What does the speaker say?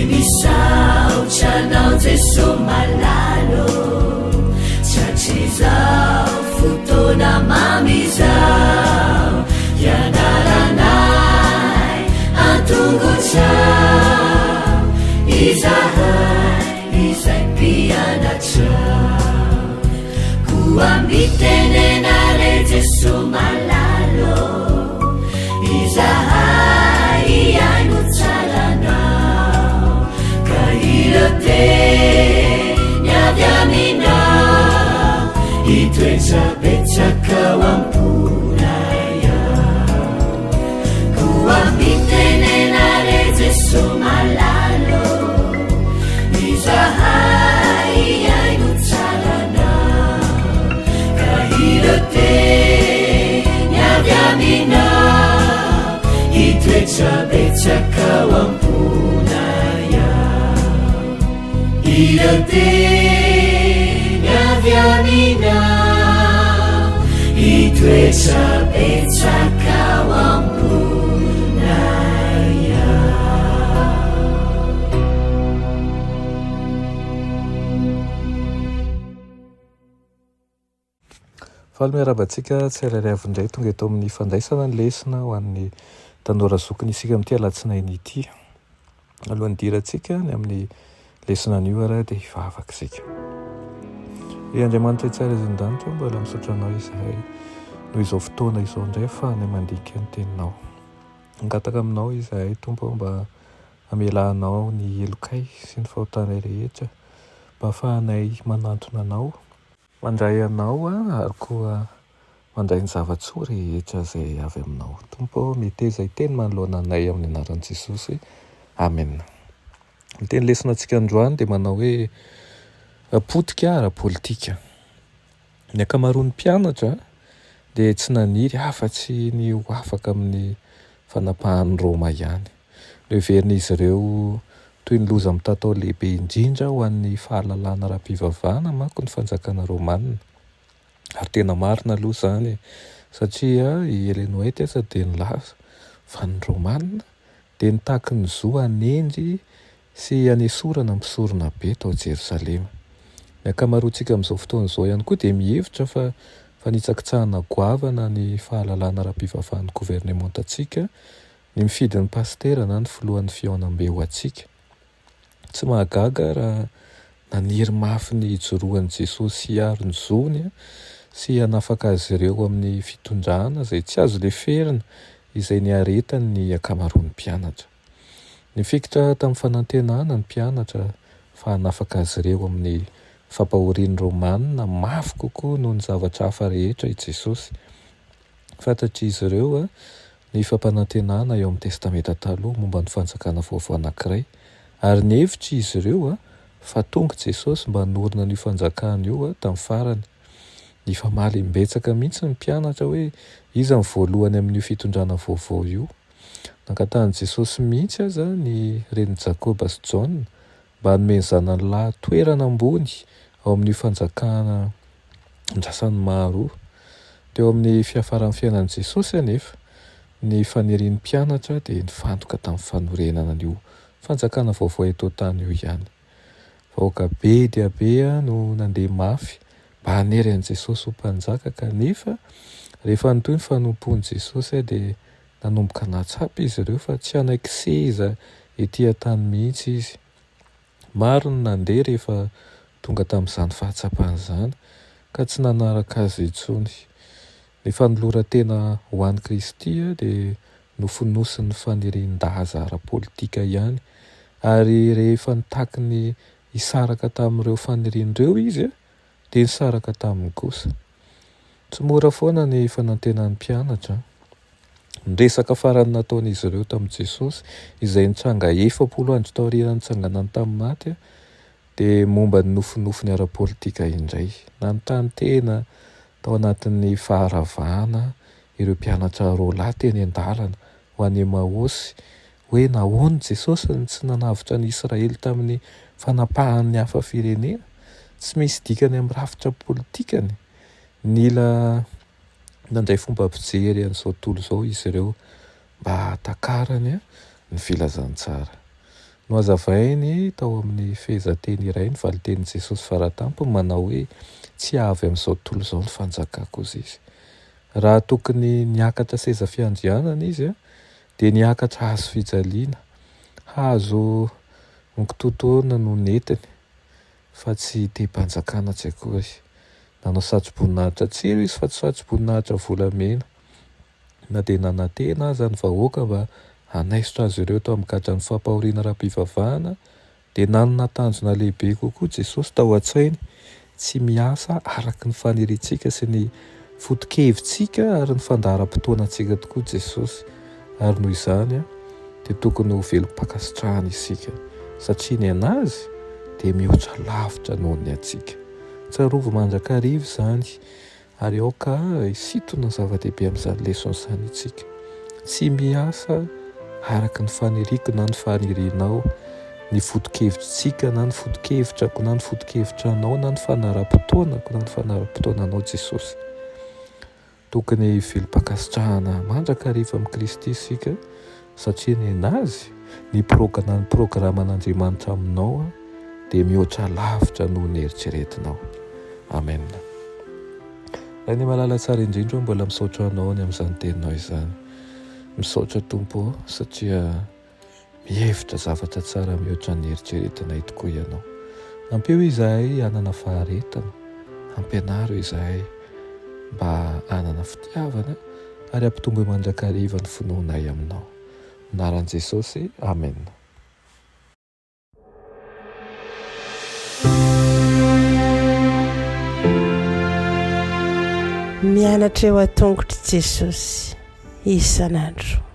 misaotranao jeso malalo tsatsizao fotona mamizao ianaranay antongotsao izahay izay mpianatrao koambitenenare jeso malalo izahay iaino tsaranao ka irate niavy aminao itoetsabetsakao amponaya koambitenenare jeso malalo izahay iaino tsaranao ka irate niavy aminao itoetsabetsakao amponaya irate niavy aminao itoetsabetsakao amponaya. Faly miarabantsika tsy arariavy indray tonga eto amin'ny fandraisana ny lesina ho an'ny tanora zokiny isika amin'ity alatsinainy ity. Alohan'ny dirantsika ny amin'ny lesina an'io ara dia hivavaka isika. Andriamanitra tsara izin-danitra mbola misotranao izahay noho izao fotoana izao indray ahafahana mandinika ny teninao. Angataka aminao izahay tompo mba hamelanao ny elokay sy ny fahotanay rehetra mba hahafahanay manantona anao, mandray anao ary koa mandray ny zavatsoa rehetra izay avy aminao. Tompo miteza iteny manoloana anay amin'ny anaran'i Jesosy. Amen. Ny teny lesina antsika androany dia manao hoe potika ara-politika. Ny ankamaroan'ny mpianatra dia tsy naniry afa-tsy ny ho afaka amin'ny fanapahan'ny Roma ihany. Heverin'izy ireo toy ny loza mitatao lehibe indrindra ho an'ny fahalalana ara-pivavahana manko ny fanjakana Romanina. Ary tena marina aloha izany satria i Ellen White aza dia nilaza fa ny Romanina dia nitaky ny zo anendry sy anesorana misorona be tao Jerosalema. Ny ankamaroantsika amin'izao fotoana izao ihany koa dia mihevitra fa nitsakitsahana goavana ny fahalalana ara-pivavahan'ny governementantsika ny mifidy ny pastera na ny filohan'ny fihaonam-beo antsika. Tsy mahagaga raha naniry mafy ny ijoroan'i Jesosy hiaro ny zony sy hanafaka azy ireo amin'ny fitondrana izay tsy azo leferina izay niaretany ny ankamaroan'ny mpianatra. Nifikitra tamin'ny fanantenana ny mpianatra fa hanafaka azy ireo amin'ny fampahorian'ny Romanina mafy kokoa noho ny zavatra hafa rehetra i Jesosy. Fantatr'izy ireo ny fampanantenana eo amin'ny testamenta taloha momba ny fanjakana vaovao anankiray ary ny hevitra izy ireo fa tonga Jesosy mba norina ny fanjakana io tamin'ny farany. Ny famaly mbetsaka mihitsy ny mpianatra hoe iza ny voalohany amin'io fitondrana vaovao io. Nankatan'i Jesosy mihitsy aza ny reny Jakoba sy Jaona mba hanome ny zanany lahy toerana ambony ao amin'io fanjakana andrasan'ny maro. Teo amin'ny fiafaran'ny fiainan'i Jesosy anefa ny fanirian'ny mpianatra dia nifantoka tamin'ny fanorenana an'io fanjakana vaovao eto tany io ihany. Vahoaka be dia be no nandeha mafy mba hanery an'i Jesosy ho mpanjaka kanefa rehefa nytoy ny fanompoan'i Jesosy dia nanomboka natsapa izy ireo fa tsy hanaiky seza etỳ tany mihitsy izy. Maro ny nandeha rehefa tonga tamin'izany fahatsapana izany ka tsy nanaraka azy intsony. Ny fanoloran-tena ho an'i Kristy dia nofonosin'ny fanirian-daza ara-politika ihany ary rehefa nitaky ny hisaraka tamin'ireo fanirian'ireo izy dia nisaraka taminy kosa. Tsy mora foana ny fanantenan'ny mpianatra. Ny resaka farany nataon'izy ireo tamin'i Jesosy izay nitranga 40 andro taorian'ny nitsanganany tamin'ny maty dia momba ny nofinofiny ara-politika indray. Nanontany tena tao anatin'ny faharavana ireo mpianatra roa lahy teny an-dalana ho any Emaosy hoe nahoana Jesosy ny tsy nanavitra ny Israely tamin'ny fanapahan'ny hafa firenena, tsy misy dikany amin'ny rafitra politikany. Nila nandray fomba pijery an'izao tontolo izao izy ireo mba hatakarany ny filazantsara. no azavainy tao amin'ny fehezanteny iray ny valitenin'i Jesosy faratampony manao hoe tsy avy amin'izao tontolo izao ny fanjakako izy izy. Raha tokony niakatra seza fiandrianana izy a dia niakatra hazo fijaliana, hazo nokitotoana no netiny fa tsy te-panjakana tsy akory. Nanao satso-boninahitra tsiro izy fa tsy satso-boninahitra volamena, na dia nanantena aza ny vahoaka mba hanaisotra azy ireo tao amin'ny gadran'ny fampahoriana raha-pivavahana, dia nanana tanjona lehibe kokoa Jesosy tao an-tsainy tsy miasa araka ny faniriantsika sy ny foto-kevitsika ary ny fandaharam-potoanantsika tokoa Jesosy. Ary noho izany dia tokony ho velom-pakasitrahana isika satria ny anazy dia mihoatra lavitra noho ny antsika. Tsarovy mandrakariva izany ary aoka isitona zava-dehibe amin'izany lesona izany itsika. Tsy miasa araka ny faniriako na ny fanirianao, ny foto-kevitsika na ny foto-kevitrako na ny foto-kevitranao na ny fandaharam-potoanako na ny fandaharam-potoananao Jesosy. Tokony velom-pakasitrahana mandrakariva amin'ny Kristy isika satria ny anazy ny programan'Andriamanitra aminao dia mihoatra lavitra noho ny eritreretinao. Amen. Raha ny malala tsara indrindra mbola misaotra anao ny amin'izany teninao izany. Misaotra Tompo satria mihevitra zavatra tsara mihoatra ny eritreretinay tokoa ianao. Ampio izahay hanana faharetana, ampianaro izahay mba hanana fitiavana ary ampitombo mandrakariva ny finoanay aminao. Anaran'i Jesosy, amen. Mianatra eo an-tongotra Jesosy isan'andro.